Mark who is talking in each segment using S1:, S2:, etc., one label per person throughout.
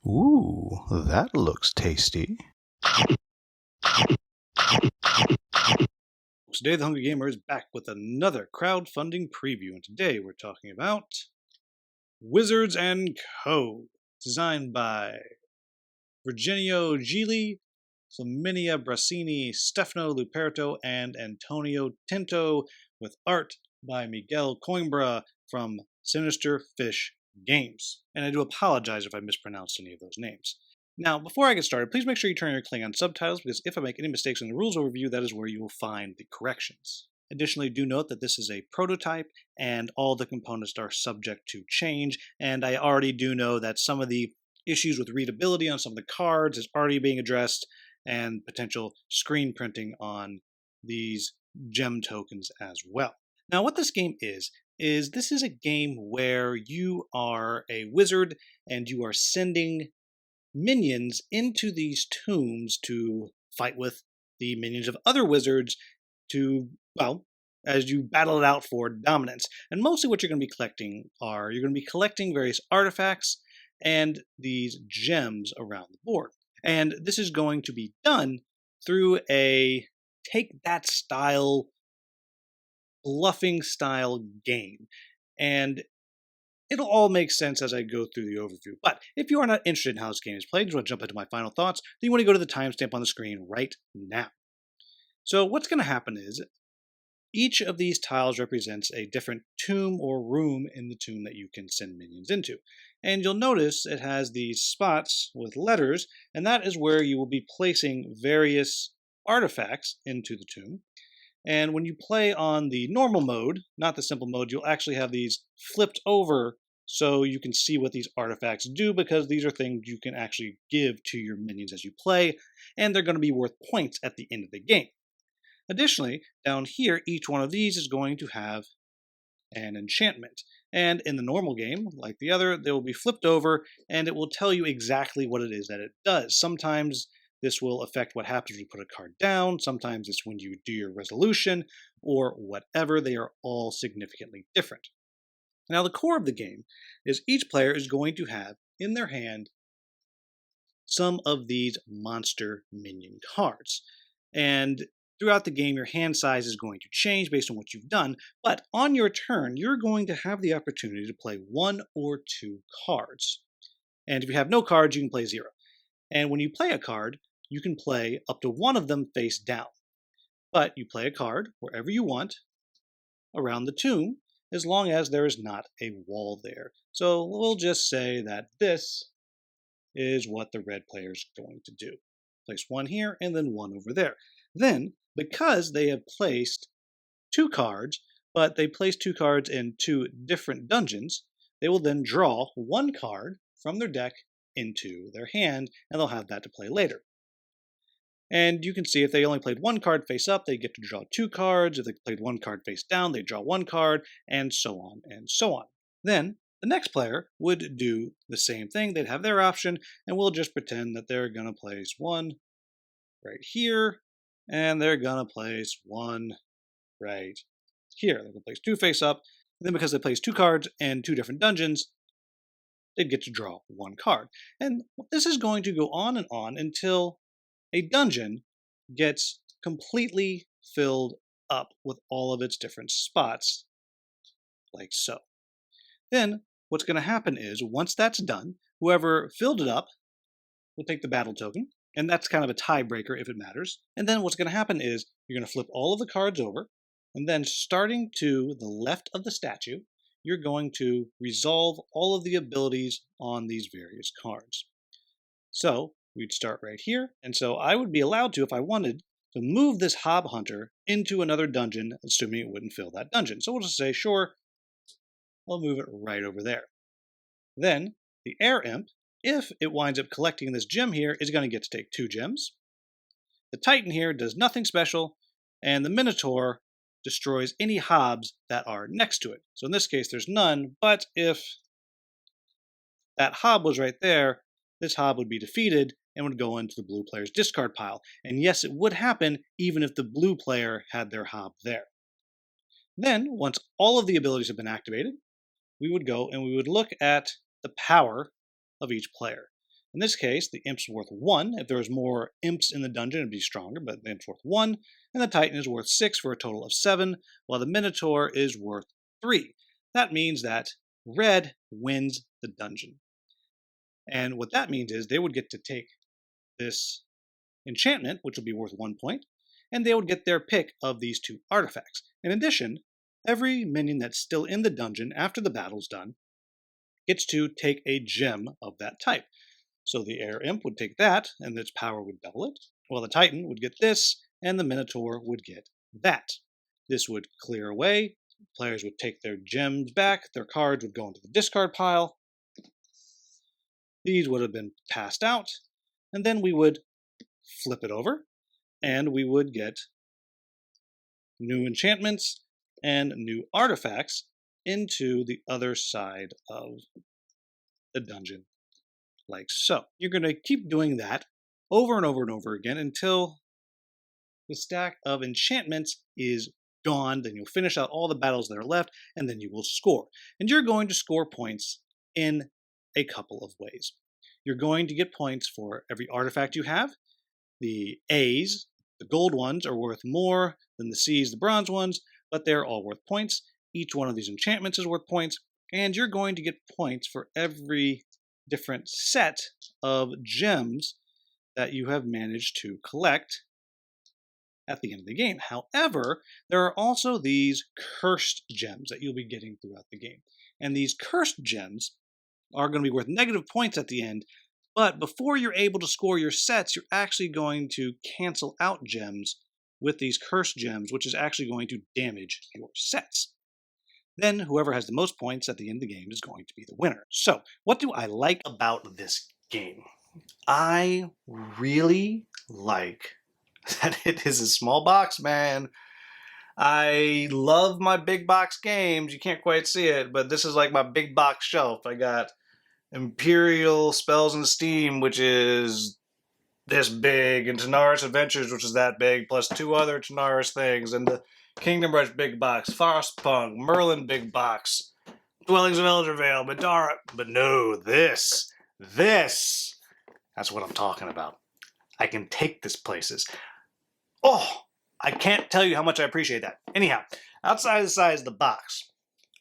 S1: Ooh, that looks tasty.
S2: Today, the Hungry Gamer is back with another crowdfunding preview, and today we're talking about Wizards and Co., designed by Virginio Gili, Flaminia Brasini, Stefano Luperto, and Antonio Tinto, with art by Miguel Coimbra from Sinister Fish Games. And I do apologize if I mispronounced any of those names. Now, before I get started, please make sure you turn your Klingon subtitles, because if I make any mistakes in the rules overview, that is where you will find the corrections. Additionally, do note that this is a prototype, and all the components are subject to change, and I already do know that some of the issues with readability on some of the cards is already being addressed, and potential screen printing on these gem tokens as well. Now, what this game is this is a game where you are a wizard, and you are sending minions into these tombs to fight with the minions of other wizards to, well, as you battle it out for dominance. And mostly what you're going to be collecting you're going to be collecting various artifacts and these gems around the board. And this is going to be done through a take that style, bluffing style game. And it'll all make sense as I go through the overview. But if you are not interested in how this game is played, just want to jump into my final thoughts, then you want to go to the timestamp on the screen right now. So what's going to happen is, each of these tiles represents a different tomb or room in the tomb that you can send minions into. And you'll notice it has these spots with letters, and that is where you will be placing various artifacts into the tomb. And when you play on the normal mode, not the simple mode, you'll actually have these flipped over so you can see what these artifacts do, because these are things you can actually give to your minions as you play, and they're going to be worth points at the end of the game. Additionally, down here, each one of these is going to have an enchantment. And in the normal game, like the other, they will be flipped over, and it will tell you exactly what it is that it does. Sometimes this will affect what happens when you put a card down. Sometimes it's when you do your resolution, or whatever. They are all significantly different. Now, the core of the game is each player is going to have in their hand some of these monster minion cards. And throughout the game, your hand size is going to change based on what you've done, but on your turn, you're going to have the opportunity to play 1 or 2 cards. And if you have no cards, you can play 0. And when you play a card, you can play up to 1 of them face down. But you play a card wherever you want around the tomb, as long as there is not a wall there. So we'll just say that this is what the red player is going to do. Place 1 here and then 1 over there. Then, because they have placed 2 cards, but they place 2 cards in 2 different dungeons, they will then draw 1 card from their deck into their hand, and they'll have that to play later. And you can see if they only played 1 card face up, they get to draw 2 cards. If they played 1 card face down, they draw 1 card, and so on and so on. Then the next player would do the same thing. They'd have their option, and we'll just pretend that they're going to place 1 right here, and they're going to place 1 right here. They're going to place 2 face up, and then because they place 2 cards in 2 different dungeons, they'd get to draw 1 card. And this is going to go on and on until a dungeon gets completely filled up with all of its different spots, like so. Then what's going to happen is, once that's done, whoever filled it up will take the battle token, and that's kind of a tiebreaker if it matters. And then what's going to happen is, you're going to flip all of the cards over, and then starting to the left of the statue, you're going to resolve all of the abilities on these various cards. So we'd start right here, and so I would be allowed to, if I wanted, to move this Hob Hunter into another dungeon, assuming it wouldn't fill that dungeon. So we'll just say, sure, I'll move it right over there. Then the Air Imp, if it winds up collecting this gem here, is going to get to take 2 gems. The Titan here does nothing special, and the Minotaur destroys any hobs that are next to it. So in this case, there's none, but if that hob was right there, this hob would be defeated and would go into the blue player's discard pile. And yes, it would happen even if the blue player had their hob there. Then, once all of the abilities have been activated, we would go and we would look at the power of each player. In this case, the imp's worth 1. If there was more imps in the dungeon, it'd be stronger, but the imp's worth 1. And the titan is worth 6 for a total of 7, while the minotaur is worth 3. That means that red wins the dungeon. And what that means is they would get to take this enchantment, which will be worth 1 point, and they would get their pick of these 2 artifacts. In addition, every minion that's still in the dungeon after the battle's done gets to take a gem of that type. So the air imp would take that, and its power would double it, while the titan would get this, and the minotaur would get that. This would clear away, players would take their gems back, their cards would go into the discard pile, these would have been passed out, and then we would flip it over, and we would get new enchantments and new artifacts into the other side of the dungeon, like so. You're going to keep doing that over and over and over again until the stack of enchantments is gone. Then you'll finish out all the battles that are left, and then you will score. And you're going to score points in a couple of ways. You're going to get points for every artifact you have. The A's, the gold ones, are worth more than the C's, the bronze ones, but they're all worth points. Each one of these enchantments is worth points, and you're going to get points for every different set of gems that you have managed to collect at the end of the game. However, there are also these cursed gems that you'll be getting throughout the game. And these cursed gems are going to be worth negative points at the end, but before you're able to score your sets, you're actually going to cancel out gems with these cursed gems, which is actually going to damage your sets. Then whoever has the most points at the end of the game is going to be the winner. So, what do I like about this game? I really like that it is a small box, man. I love my big box games. You can't quite see it, but this is like my big box shelf. I got Imperial Spells and Steam, which is this big, and Tanaris Adventures, which is that big, plus 2 other Tanaris things, and the Kingdom Rush big box, Frostpunk, Merlin big box, Dwellings of Eldervale, Madara. But no, this, that's what I'm talking about. I can take this places. Oh, I can't tell you how much I appreciate that. Anyhow, outside the size of the box,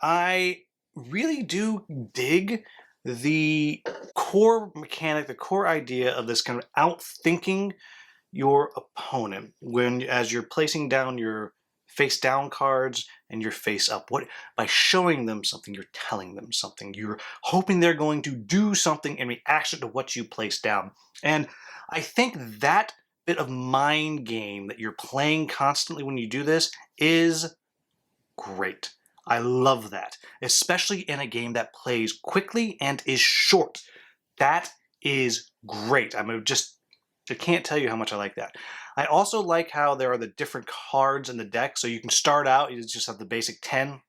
S2: I really do dig the core mechanic, the core idea of this kind of outthinking your opponent as you're placing down your face down cards and your face up. By showing them something, you're telling them something. You're hoping they're going to do something in reaction to what you place down. And I think that bit of mind game that you're playing constantly when you do this is great. I love that, especially in a game that plays quickly and is short. That is great. I can't tell you how much I like that. I also like how there are the different cards in the deck. So you can start out, you just have the basic 10,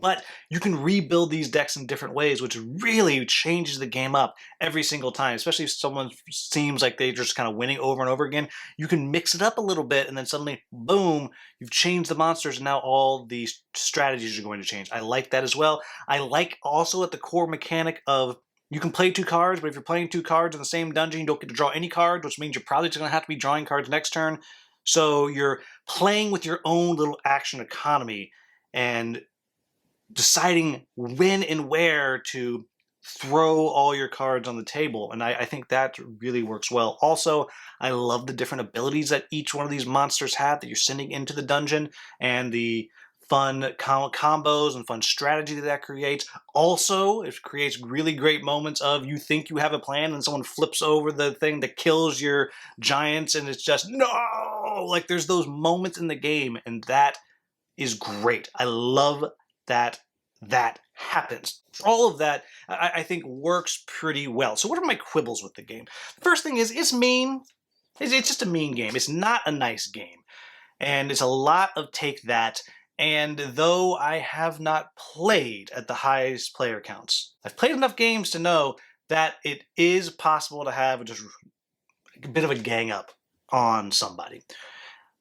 S2: but you can rebuild these decks in different ways, which really changes the game up every single time, especially if someone seems like they're just kind of winning over and over again. You can mix it up a little bit, and then suddenly, boom, you've changed the monsters, and now all these strategies are going to change. I like that as well. I like also at the core mechanic of you can play 2 cards, but if you're playing 2 cards in the same dungeon, you don't get to draw any cards, which means you're probably just going to have to be drawing cards next turn. So you're playing with your own little action economy and deciding when and where to throw all your cards on the table. And I think that really works well. Also, I love the different abilities that each one of these monsters have that you're sending into the dungeon, and the fun combos and fun strategy that creates. Also, it creates really great moments of you think you have a plan and someone flips over the thing that kills your giants, and it's just, no! Like, there's those moments in the game, and that is great. I love that happens. All of that, I think, works pretty well. So what are my quibbles with the game? The first thing is, it's mean. It's just a mean game. It's not a nice game. And it's a lot of take that. And though I have not played at the highest player counts, I've played enough games to know that it is possible to have just a bit of a gang up on somebody.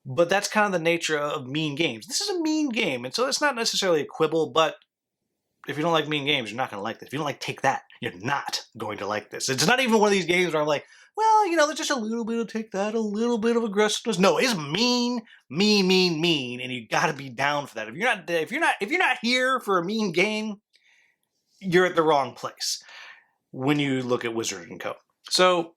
S2: But that's kind of the nature of mean games. This is a mean game, and so it's not necessarily a quibble, but if you don't like mean games, you're not going to like this. If you don't like Take That,
S3: You're not going to like this. It's not even one of these games where I'm like, well, you know, there's just a little bit of take that, a little bit of aggressiveness. No, it's mean, and you got to be down for that. If you're not here for a mean game, you're at the wrong place when you look at Wizard & Co. So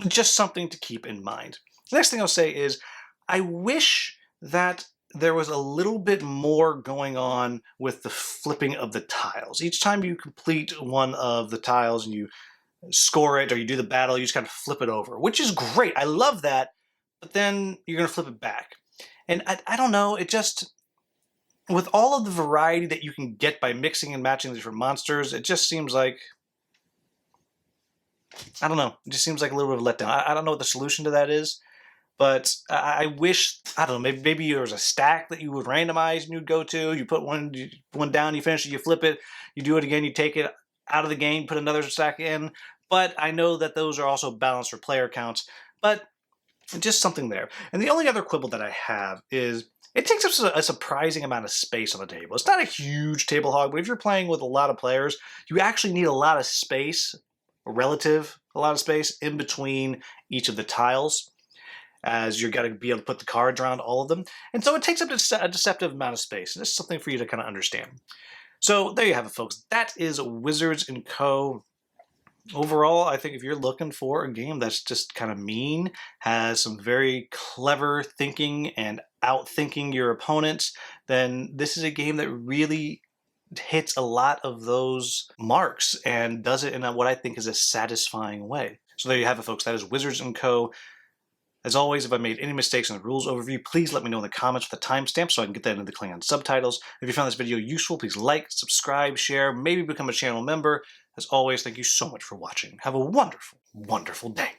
S3: just something to keep in mind. The next thing I'll say is I wish that there was a little bit more going on with the flipping of the tiles. Each time you complete one of the tiles and you score it or you do the battle, you just kind of flip it over, which is great. I love that, but then you're going to flip it back. And I don't know, it just, with all of the variety that you can get by mixing and matching the different monsters, it just seems like, I don't know, it just seems like a little bit of a letdown. I don't know what the solution to that is, but I wish, I don't know, maybe there was a stack that you would randomize and you'd go to, you put one down, you finish it, you flip it, you do it again, you take it out of the game, put another stack in. But I know that those are also balanced for player counts, but just something there. And the only other quibble that I have is it takes up a surprising amount of space on the table. It's not a huge table hog, but if you're playing with a lot of players, you actually need a lot of space, a lot of space in between each of the tiles, as you're going to be able to put the cards around all of them. And so it takes up a deceptive amount of space. And this is something for you to kind of understand. So there you have it, folks. That is Wizards & Co. Overall, I think if you're looking for a game that's just kind of mean, has some very clever thinking and outthinking your opponents, then this is a game that really hits a lot of those marks and does it in what I think is a satisfying way. So there you have it, folks. That is Wizards & Co. As always, if I made any mistakes in the rules overview, please let me know in the comments with a timestamp so I can get that into the Klingon subtitles. If you found this video useful, please like, subscribe, share, maybe become a channel member. As always, thank you so much for watching. Have a wonderful, wonderful day.